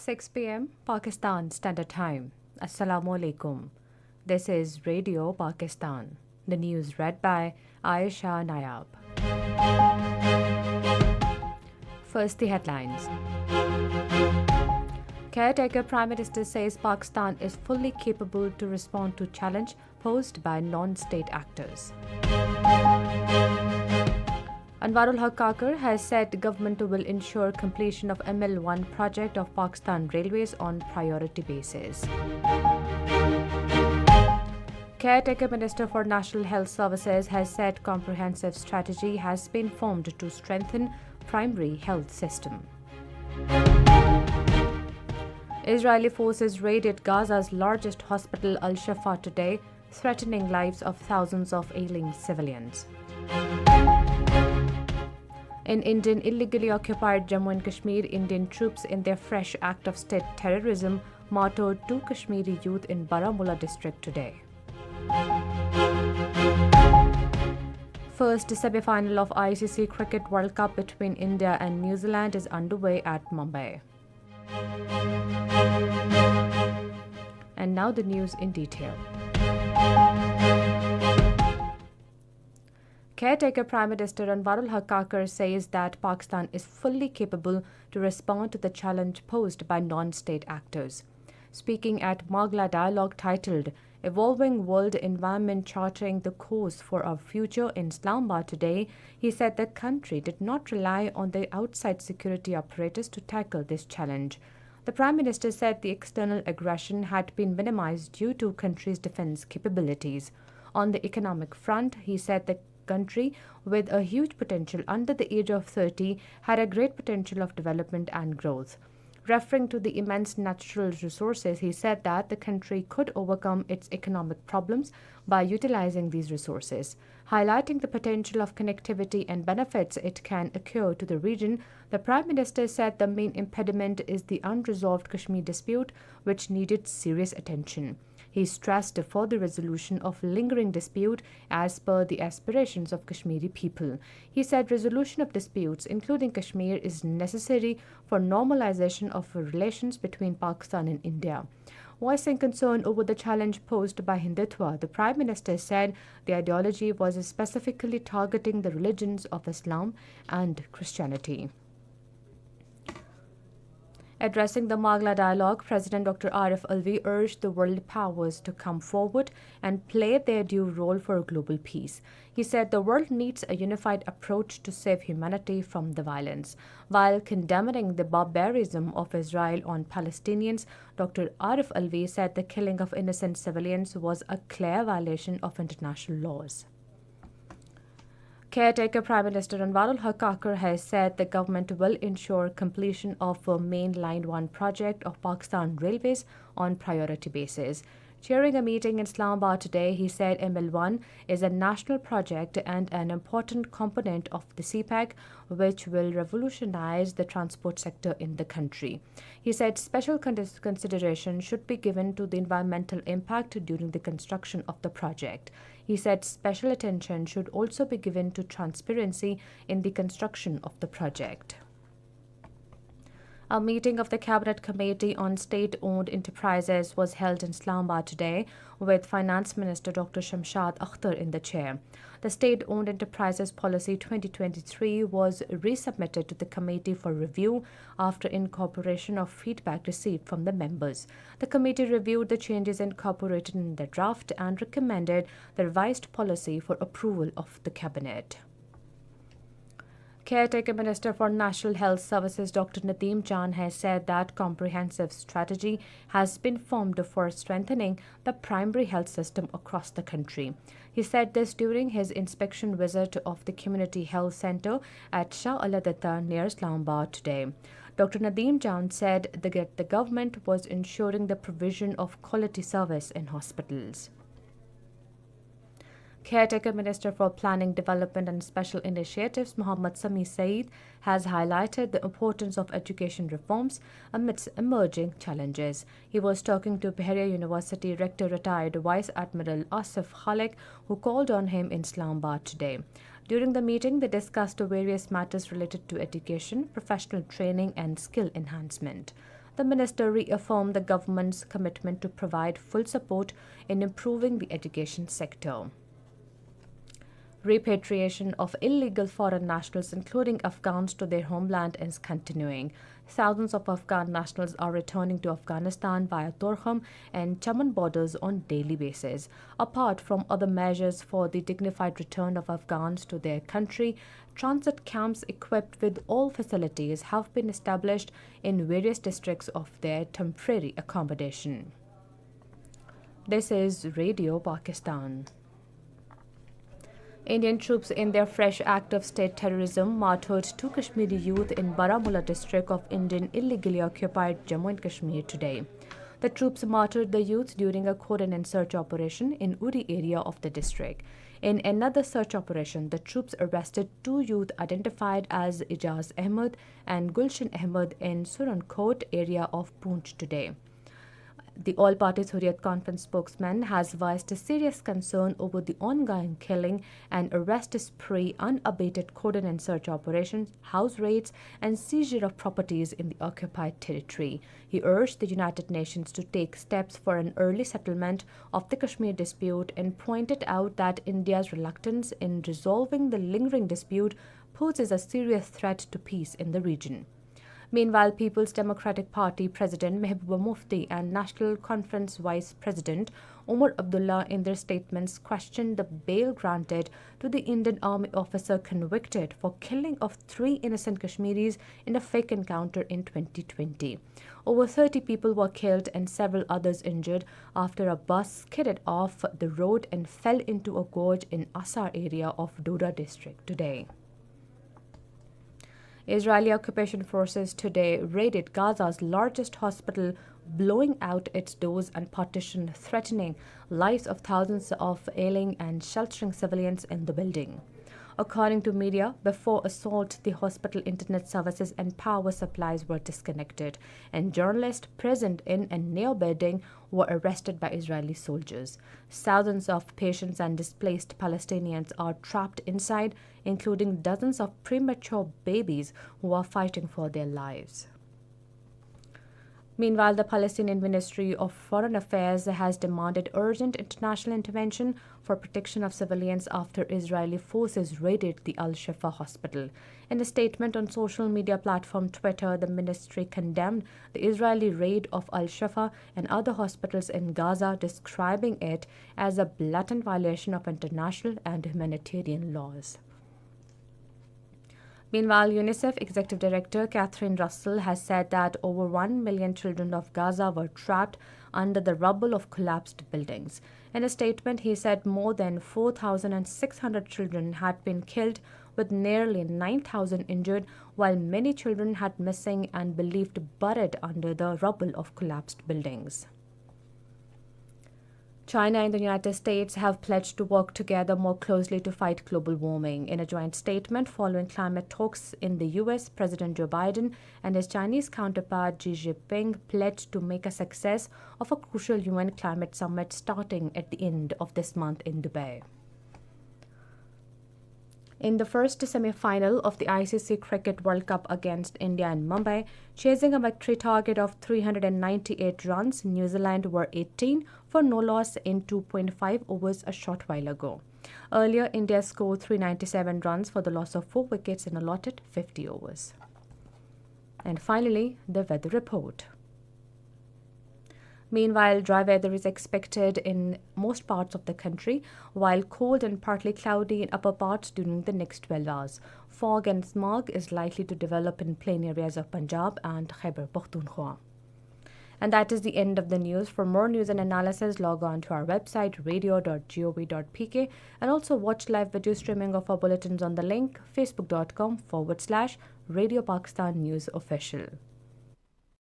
6 p.m. Pakistan Standard Time. Assalamu alaikum. This is Radio Pakistan. The news read by Aisha Nayab. First, the headlines. Caretaker Prime Minister says Pakistan is fully capable to respond to challenge posed by non-state actors. Anwarul Haq Kakar has said government will ensure completion of ML1 project of Pakistan Railways on priority basis. Caretaker Minister for National Health Services has said comprehensive strategy has been formed to strengthen primary health system. Israeli forces raided Gaza's largest hospital Al-Shifa today, threatening lives of thousands of ailing civilians. In Indian illegally occupied Jammu and Kashmir, Indian troops in their fresh act of state terrorism martyred 2 Kashmiri youth in Baramulla district today. First semi-final of ICC Cricket World Cup between India and New Zealand is underway at Mumbai. And now the news in detail. Caretaker Prime Minister Anwarul Haq Kakar says that Pakistan is fully capable to respond to the challenge posed by non-state actors. Speaking at Magla Dialogue titled Evolving World Environment Charting the Course for Our Future in Islamabad today, he said the country did not rely on the outside security apparatus to tackle this challenge. The Prime Minister said the external aggression had been minimized due to country's defense capabilities. On the economic front, he said the country with a huge potential under the age of 30 had a great potential of development and growth. Referring to the immense natural resources, he said that the country could overcome its economic problems by utilizing these resources. Highlighting the potential of connectivity and benefits it can occur to the region, the Prime Minister said the main impediment is the unresolved Kashmir dispute, which needed serious attention. He stressed the further resolution of lingering dispute as per the aspirations of Kashmiri people. He said resolution of disputes, including Kashmir, is necessary for normalization of relations between Pakistan and India. Voicing concern over the challenge posed by Hindutva, the Prime Minister said the ideology was specifically targeting the religions of Islam and Christianity. Addressing the Magla Dialogue, President Dr. Arif Alvi urged the world powers to come forward and play their due role for global peace. He said the world needs a unified approach to save humanity from the violence. While condemning the barbarism of Israel on Palestinians, Dr. Arif Alvi said the killing of innocent civilians was a clear violation of international laws. Caretaker Prime Minister Anwarul Haq Kakar has said the government will ensure completion of a Main Line 1 project of Pakistan Railways on priority basis. Chairing a meeting in Islamabad today, he said ML1 is a national project and an important component of the CPEC, which will revolutionize the transport sector in the country. He said special consideration should be given to the environmental impact during the construction of the project. He said special attention should also be given to transparency in the construction of the project. A meeting of the Cabinet Committee on State-Owned Enterprises was held in Islamabad today with Finance Minister Dr. Shamshad Akhtar in the chair. The State-Owned Enterprises Policy 2023 was resubmitted to the committee for review after incorporation of feedback received from the members. The committee reviewed the changes incorporated in the draft and recommended the revised policy for approval of the Cabinet. Caretaker Minister for National Health Services Dr. Nadeem Jan has said that comprehensive strategy has been formed for strengthening the primary health system across the country. He said this during his inspection visit of the Community Health Centre at Shah Aladatta near Islamabad today. Dr. Nadeem Jan said the government was ensuring the provision of quality service in hospitals. Caretaker Minister for Planning, Development and Special Initiatives Mohammad Sami Saeed has highlighted the importance of education reforms amidst emerging challenges. He was talking to Bahria University Rector retired Vice Admiral Asif Khalik, who called on him in Islamabad today. During the meeting, they discussed various matters related to education, professional training and skill enhancement. The minister reaffirmed the government's commitment to provide full support in improving the education sector. Repatriation of illegal foreign nationals, including Afghans, to their homeland is continuing. Thousands of Afghan nationals are returning to Afghanistan via Torkham and Chaman borders on daily basis. Apart from other measures for the dignified return of Afghans to their country, transit camps equipped with all facilities have been established in various districts of their temporary accommodation. This is Radio Pakistan. Indian troops, in their fresh act of state terrorism, martyred two Kashmiri youth in Baramulla district of Indian illegally occupied Jammu and Kashmir today. The troops martyred the youth during a cordon and search operation in Uri area of the district. In another search operation, the troops arrested two youth identified as Ijaz Ahmed and Gulshan Ahmed in Surankot area of Poonch today. The All Parties Hurriyat Conference spokesman has voiced a serious concern over the ongoing killing and arrest spree, unabated cordon and search operations, house raids, and seizure of properties in the occupied territory. He urged the United Nations to take steps for an early settlement of the Kashmir dispute and pointed out that India's reluctance in resolving the lingering dispute poses a serious threat to peace in the region. Meanwhile, People's Democratic Party President Mehbooba Mufti and National Conference Vice President Umar Abdullah in their statements questioned the bail granted to the Indian Army officer convicted for killing of 3 innocent Kashmiris in a fake encounter in 2020. Over 30 people were killed and several others injured after a bus skidded off the road and fell into a gorge in Asar area of Doda district today. Israeli occupation forces today raided Gaza's largest hospital, blowing out its doors and partition, threatening lives of thousands of ailing and sheltering civilians in the building. According to media, before assault, the hospital internet services and power supplies were disconnected, and journalists present in and near building were arrested by Israeli soldiers. Thousands of patients and displaced Palestinians are trapped inside, including dozens of premature babies who are fighting for their lives. Meanwhile, the Palestinian Ministry of Foreign Affairs has demanded urgent international intervention for protection of civilians after Israeli forces raided the Al-Shifa hospital. In a statement on social media platform Twitter, the ministry condemned the Israeli raid of Al-Shifa and other hospitals in Gaza, describing it as a blatant violation of international and humanitarian laws. Meanwhile, UNICEF Executive Director Catherine Russell has said that over 1 million children of Gaza were trapped under the rubble of collapsed buildings. In a statement, he said more than 4,600 children had been killed, with nearly 9,000 injured, while many children had missing and believed buried under the rubble of collapsed buildings. China and the United States have pledged to work together more closely to fight global warming. In a joint statement following climate talks in the US, President Joe Biden and his Chinese counterpart Xi Jinping pledged to make a success of a crucial UN climate summit starting at the end of this month in Dubai. In the first semi-final of the ICC Cricket World Cup against India in Mumbai, chasing a victory target of 398 runs, New Zealand were 18 for no loss in 2.5 overs a short while ago. Earlier, India scored 397 runs for the loss of 4 wickets in allotted 50 overs. And finally, the weather report. Meanwhile, dry weather is expected in most parts of the country, while cold and partly cloudy in upper parts during the next 12 hours. Fog and smog is likely to develop in plain areas of Punjab and Khyber Pakhtunkhwa. And that is the end of the news. For more news and analysis, log on to our website radio.gov.pk and also watch live video streaming of our bulletins on the link facebook.com/Radio Pakistan News Official.